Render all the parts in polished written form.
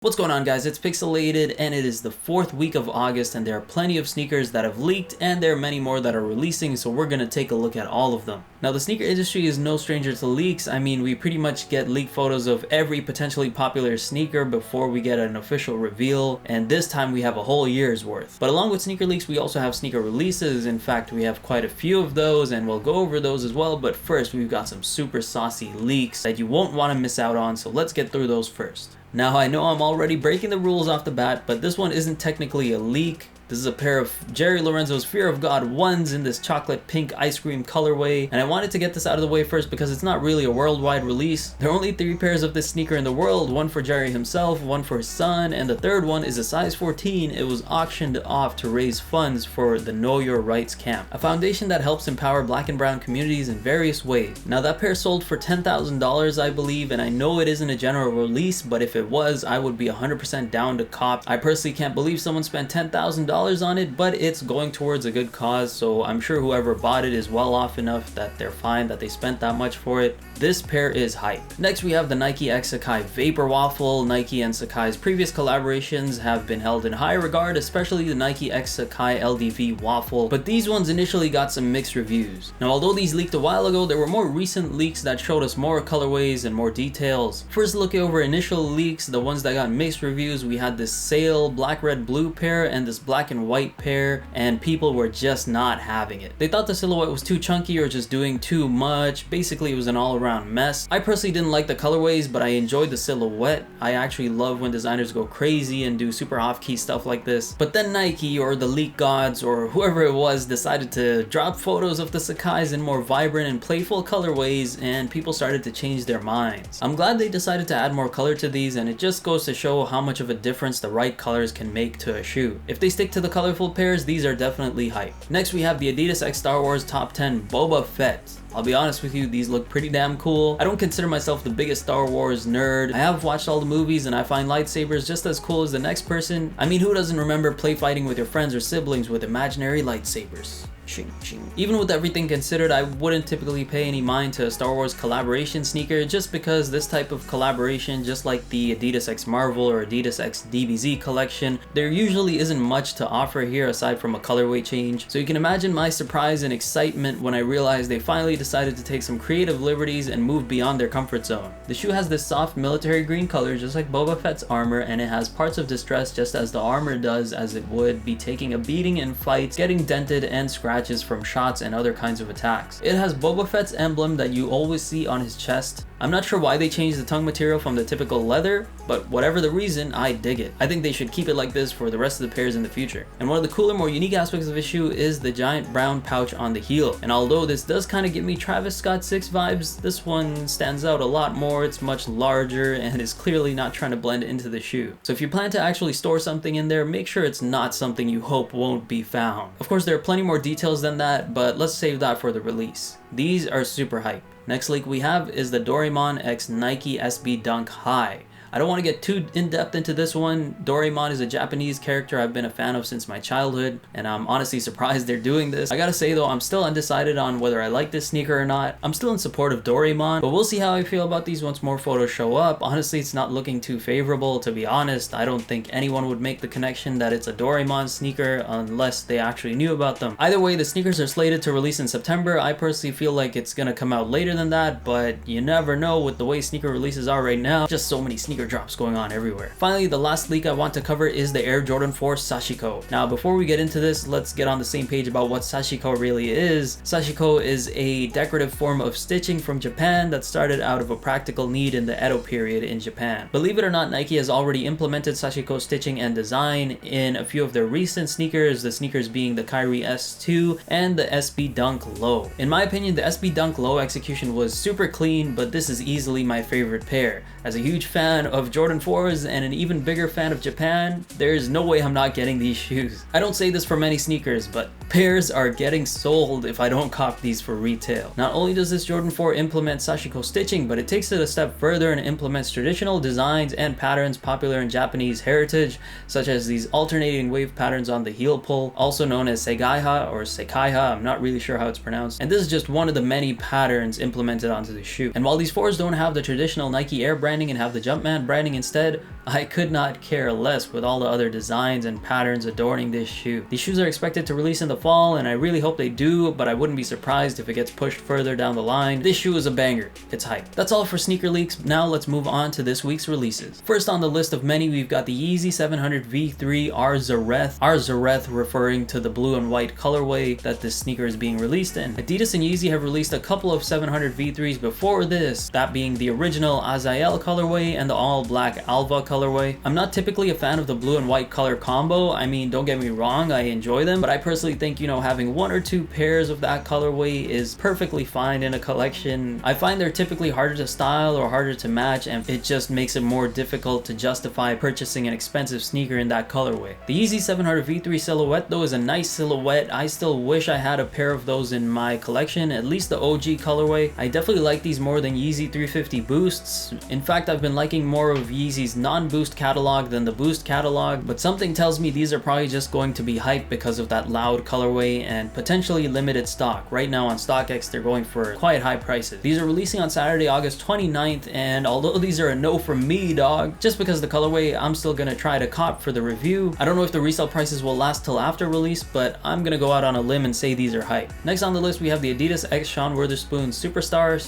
What's going on, guys? It's Picsoleated and it is the 4th week of August, and there are plenty of sneakers that have leaked and there are many more that are releasing, so we're gonna take a look at all of them. Now, the sneaker industry is no stranger to leaks. I mean, we pretty much get leaked photos of every potentially popular sneaker before we get an official reveal, and this time we have a whole year's worth. But along with sneaker leaks, we also have sneaker releases. In fact, we have quite a few of those and we'll go over those as well, but first we've got some super saucy leaks that you won't want to miss out on, so let's get through those first. Now, I know I'm already breaking the rules off the bat, but this one isn't technically a leak. This is a pair of Jerry Lorenzo's Fear of God 1s in this chocolate pink ice cream colorway, and I wanted to get this out of the way first because it's not really a worldwide release. There are only 3 pairs of this sneaker in the world, one for Jerry himself, one for his son, and the third one is a size 14. It was auctioned off to raise funds for the Know Your Rights camp, a foundation that helps empower black and brown communities in various ways. Now, that pair sold for $10,000, I believe, and I know it isn't a general release, but if it was, I would be 100% down to cop. I personally can't believe someone spent $10,000 on it, but it's going towards a good cause, so I'm sure whoever bought it is well off enough that they're fine that they spent that much for it. This pair is hype. Next, we have the Nike X Sacai Vapor Waffle. Nike and Sacai's previous collaborations have been held in high regard, especially the Nike X Sacai LDV Waffle, but these ones initially got some mixed reviews. Now, although these leaked a while ago, there were more recent leaks that showed us more colorways and more details. First, looking over initial leaks, the ones that got mixed reviews, we had this Sail black, red, blue pair and this black and white pair, and people were just not having it. They thought the silhouette was too chunky or just doing too much. Basically, it was an all-around mess. I personally didn't like the colorways, but I enjoyed the silhouette. I actually love when designers go crazy and do super off-key stuff like this. But then Nike, or the leak gods, or whoever it was, decided to drop photos of the Sacai's in more vibrant and playful colorways, and people started to change their minds. I'm glad they decided to add more color to these, and it just goes to show how much of a difference the right colors can make to a shoe. If they stick to the colorful pairs, these are definitely hype. Next, we have the Adidas X Star Wars Top 10 Boba Fett. I'll be honest with you, these look pretty damn cool. I don't consider myself the biggest Star Wars nerd. I have watched all the movies and I find lightsabers just as cool as the next person. I mean, who doesn't remember play fighting with your friends or siblings with imaginary lightsabers? Shing, shing. Even with everything considered, I wouldn't typically pay any mind to a Star Wars collaboration sneaker, just because this type of collaboration, just like the Adidas X Marvel or Adidas X DBZ collection, there usually isn't much to offer here aside from a colorway change. So you can imagine my surprise and excitement when I realized they finally decided to take some creative liberties and move beyond their comfort zone. The shoe has this soft military green color just like Boba Fett's armor, and it has parts of distress just as the armor does, as it would be taking a beating in fights, getting dented and scratched from shots and other kinds of attacks. It has Boba Fett's emblem that you always see on his chest. I'm not sure why they changed the tongue material from the typical leather, but whatever the reason, I dig it. I think they should keep it like this for the rest of the pairs in the future. And one of the cooler, more unique aspects of this shoe is the giant brown pouch on the heel. And although this does kind of give me Travis Scott 6 vibes, this one stands out a lot more. It's much larger and is clearly not trying to blend into the shoe. So if you plan to actually store something in there, make sure it's not something you hope won't be found. Of course, there are plenty more details than that, but let's save that for the release. These are super hype. Next leak we have is the Dorymon X Nike SB Dunk High. I don't want to get too in-depth into this one. Dorymon is a Japanese character I've been a fan of since my childhood, and I'm honestly surprised they're doing this. I gotta say though, I'm still undecided on whether I like this sneaker or not. I'm still in support of Dorymon, but we'll see how I feel about these once more photos show up. Honestly, it's not looking too favorable, to be honest. I don't think anyone would make the connection that it's a Dorymon sneaker unless they actually knew about them. Either way, the sneakers are slated to release in September. I personally feel like it's gonna come out later than that, but you never know with the way sneaker releases are right now. Just so many sneaker drops going on everywhere. Finally, the last leak I want to cover is the Air Jordan 4 Sashiko. Now, before we get into this, let's get on the same page about what sashiko really is. Sashiko is a decorative form of stitching from Japan that started out of a practical need in the Edo period in Japan. Believe it or not, Nike has already implemented sashiko stitching and design in a few of their recent sneakers, the sneakers being the Kyrie S2 and the SB Dunk Low. In my opinion, the SB Dunk Low execution was super clean, but this is easily my favorite pair. As a huge fan of Jordan 4s and an even bigger fan of Japan, there's no way I'm not getting these shoes. I don't say this for many sneakers, but pairs are getting sold if I don't cop these for retail. Not only does this Jordan 4 implement sashiko stitching, but it takes it a step further and implements traditional designs and patterns popular in Japanese heritage, such as these alternating wave patterns on the heel pull, also known as segaiha or sekaiha. I'm not really sure how it's pronounced. And this is just one of the many patterns implemented onto the shoe. And while these 4s don't have the traditional Nike Air brand branding and have the Jumpman branding instead, I could not care less with all the other designs and patterns adorning this shoe. These shoes are expected to release in the fall, and I really hope they do, but I wouldn't be surprised if it gets pushed further down the line. This shoe is a banger. It's hype. That's all for sneaker leaks. Now let's move on to this week's releases. First on the list of many, we've got the Yeezy 700 V3 Arzareth. Arzareth referring to the blue and white colorway that this sneaker is being released in. Adidas and Yeezy have released a couple of 700 V3s before this, that being the original Azael colorway and the all black Alva colorway. I'm not typically a fan of the blue and white color combo. I mean, don't get me wrong, I enjoy them, but I personally think, you know, having one or two pairs of that colorway is perfectly fine in a collection. I find they're typically harder to style or harder to match, and it just makes it more difficult to justify purchasing an expensive sneaker in that colorway. The Yeezy 700 V3 silhouette though is a nice silhouette. I still wish I had a pair of those in my collection, at least the OG colorway. I definitely like these more than Yeezy 350 Boosts. In fact, I've been liking more of Yeezy's non-boost catalog than the boost catalog, but something tells me these are probably just going to be hype because of that loud colorway and potentially limited stock. Right now on StockX they're going for quite high prices. These are releasing on Saturday, August 29th, and although these are a no from me, dog, just because of the colorway, I'm still gonna try to cop for the review. I don't know if the resale prices will last till after release, but I'm gonna go out on a limb and say these are hype. Next on the list we have the Adidas X Sean Weatherspoon Superstar.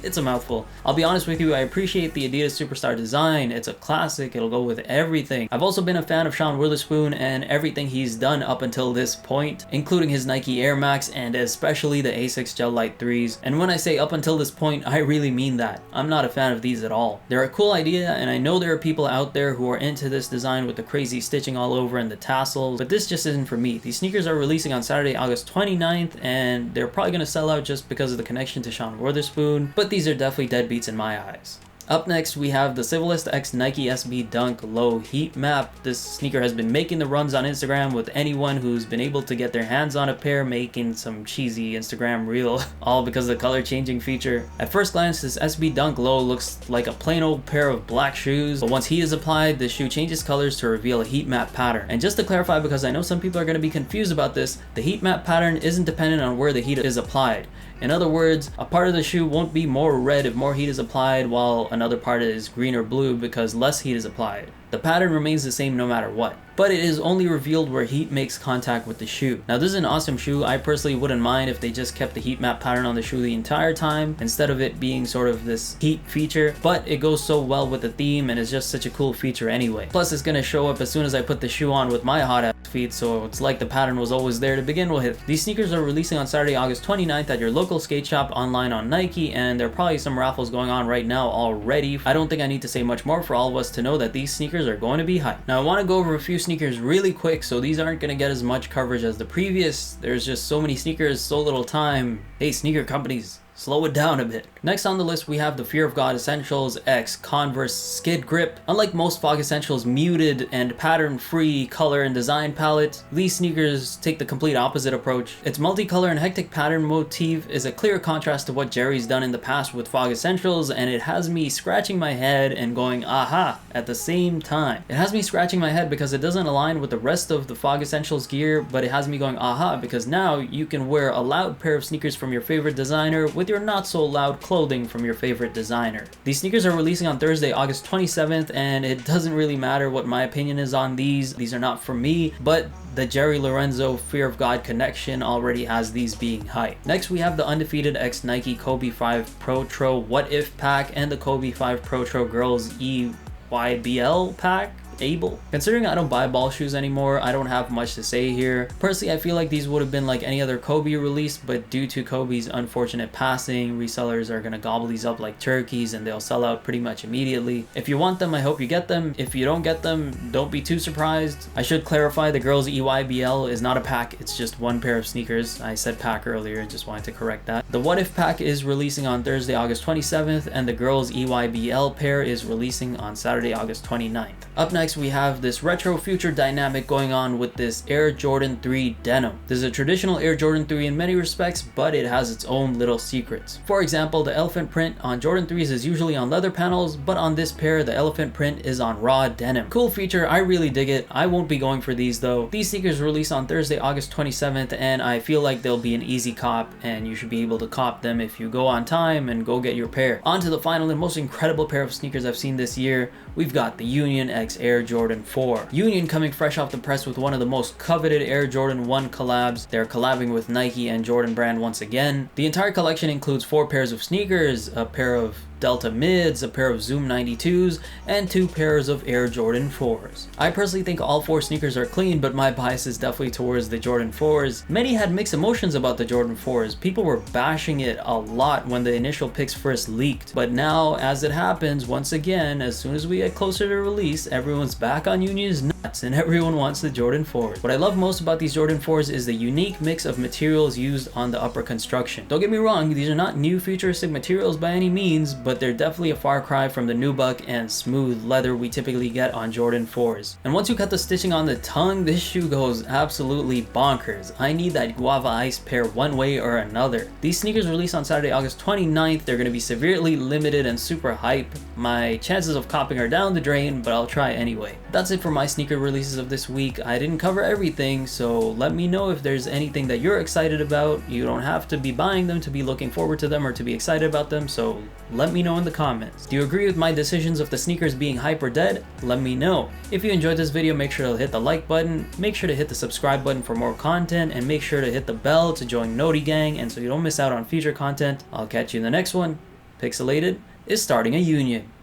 It's a mouthful. I'll be honest with you, I appreciate the Adidas Superstar design. It's a classic, it'll go with everything. I've also been a fan of Sean Weatherspoon and everything he's done up until this point, including his Nike Air Max and especially the Asics Gel Light 3s. And when I say up until this point, I really mean that. I'm not a fan of these at all. They're a cool idea, and I know there are people out there who are into this design with the crazy stitching all over and the tassels, but this just isn't for me. These sneakers are releasing on Saturday, August 29th, and they're probably gonna sell out just because of the connection to Sean Weatherspoon, but these are definitely deadbeats in my eyes. Up next, we have the Civilist X Nike SB Dunk Low Heat Map. This sneaker has been making the runs on Instagram with anyone who's been able to get their hands on a pair, making some cheesy Instagram reel, all because of the color changing feature. At first glance, this SB Dunk Low looks like a plain old pair of black shoes, but once heat is applied, the shoe changes colors to reveal a heat map pattern. And just to clarify, because I know some people are going to be confused about this, the heat map pattern isn't dependent on where the heat is applied. In other words, a part of the shoe won't be more red if more heat is applied, while another part is green or blue because less heat is applied. The pattern remains the same no matter what, but it is only revealed where heat makes contact with the shoe. Now this is an awesome shoe. I personally wouldn't mind if they just kept the heat map pattern on the shoe the entire time instead of it being sort of this heat feature, but it goes so well with the theme and is just such a cool feature anyway. Plus it's gonna show up as soon as I put the shoe on with my hot ass feet, so it's like the pattern was always there to begin with. These sneakers are releasing on Saturday, August 29th at your local skate shop, online on Nike, and there are probably some raffles going on right now already. I don't think I need to say much more for all of us to know that these sneakers are going to be hype. Now I want to go over a few sneakers really quick, so these aren't going to get as much coverage as the previous. There's just so many sneakers, so little time. Hey, sneaker companies, slow it down a bit. Next on the list we have the Fear of God Essentials X Converse Skid Grip. Unlike most Fog Essentials muted and pattern-free color and design palette, these sneakers take the complete opposite approach. Its multicolor and hectic pattern motif is a clear contrast to what Jerry's done in the past with Fog Essentials, and it has me scratching my head and going aha at the same time. It has me scratching my head because it doesn't align with the rest of the Fog Essentials gear, but it has me going aha because now you can wear a loud pair of sneakers from your favorite designer with your not so loud clothing from your favorite designer. These sneakers are releasing on Thursday, August 27th, and it doesn't really matter what my opinion is on these. These are not for me, but the Jerry Lorenzo Fear of God connection already has these being hype. Next we have the Undefeated X Nike Kobe 5 Pro Tro What If pack and the Kobe 5 Pro Tro Girls EYBL pack. Able. Considering I don't buy ball shoes anymore, I don't have much to say here. Personally, I feel like these would have been like any other Kobe release, but due to Kobe's unfortunate passing, resellers are gonna gobble these up like turkeys and they'll sell out pretty much immediately. If you want them, I hope you get them. If you don't get them, don't be too surprised. I should clarify, the girls EYBL is not a pack, it's just one pair of sneakers. I said pack earlier, just wanted to correct that. The What If pack is releasing on Thursday, August 27th, and the girls EYBL pair is releasing on Saturday, August 29th. Up next next we have this retro future dynamic going on with this Air Jordan 3 denim. This is a traditional Air Jordan 3 in many respects, but it has its own little secrets. For example, the elephant print on Jordan 3s is usually on leather panels, but on this pair the elephant print is on raw denim. Cool feature, I really dig it. I won't be going for these though. These sneakers release on Thursday, August 27th, and I feel like they'll be an easy cop, and you should be able to cop them if you go on time and go get your pair. On to the final and most incredible pair of sneakers I've seen this year. We've got the Union X Air Jordan 4. Union coming fresh off the press with one of the most coveted Air Jordan 1 collabs. They're collabing with Nike and Jordan Brand once again. The entire collection includes 4 pairs of sneakers, a pair of Delta mids, a pair of Zoom 92s, and 2 pairs of Air Jordan 4s. I personally think all 4 sneakers are clean, but my bias is definitely towards the Jordan 4s. Many had mixed emotions about the Jordan 4s. People were bashing it a lot when the initial pics first leaked. But now, as it happens, once again, as soon as we get closer to release, everyone's back on Union's nuts and everyone wants the Jordan 4s. What I love most about these Jordan 4s is the unique mix of materials used on the upper construction. Don't get me wrong, these are not new futuristic materials by any means, but they're definitely a far cry from the nubuck and smooth leather we typically get on Jordan 4s. And once you cut the stitching on the tongue, this shoe goes absolutely bonkers. I need that guava ice pair one way or another. These sneakers release on Saturday, August 29th. They're going to be severely limited and super hype. My chances of copping are down the drain, but I'll try anyway. That's it for my sneaker releases of this week. I didn't cover everything, so let me know if there's anything that you're excited about. You don't have to be buying them to be looking forward to them or to be excited about them, so let me know in the comments. Do you agree with my decisions of the sneakers being hype or dead? Let me know. If you enjoyed this video, make sure to hit the like button, make sure to hit the subscribe button for more content, and make sure to hit the bell to join Noti Gang and so you don't miss out on future content. I'll catch you in the next one. Picsoleated is starting a union.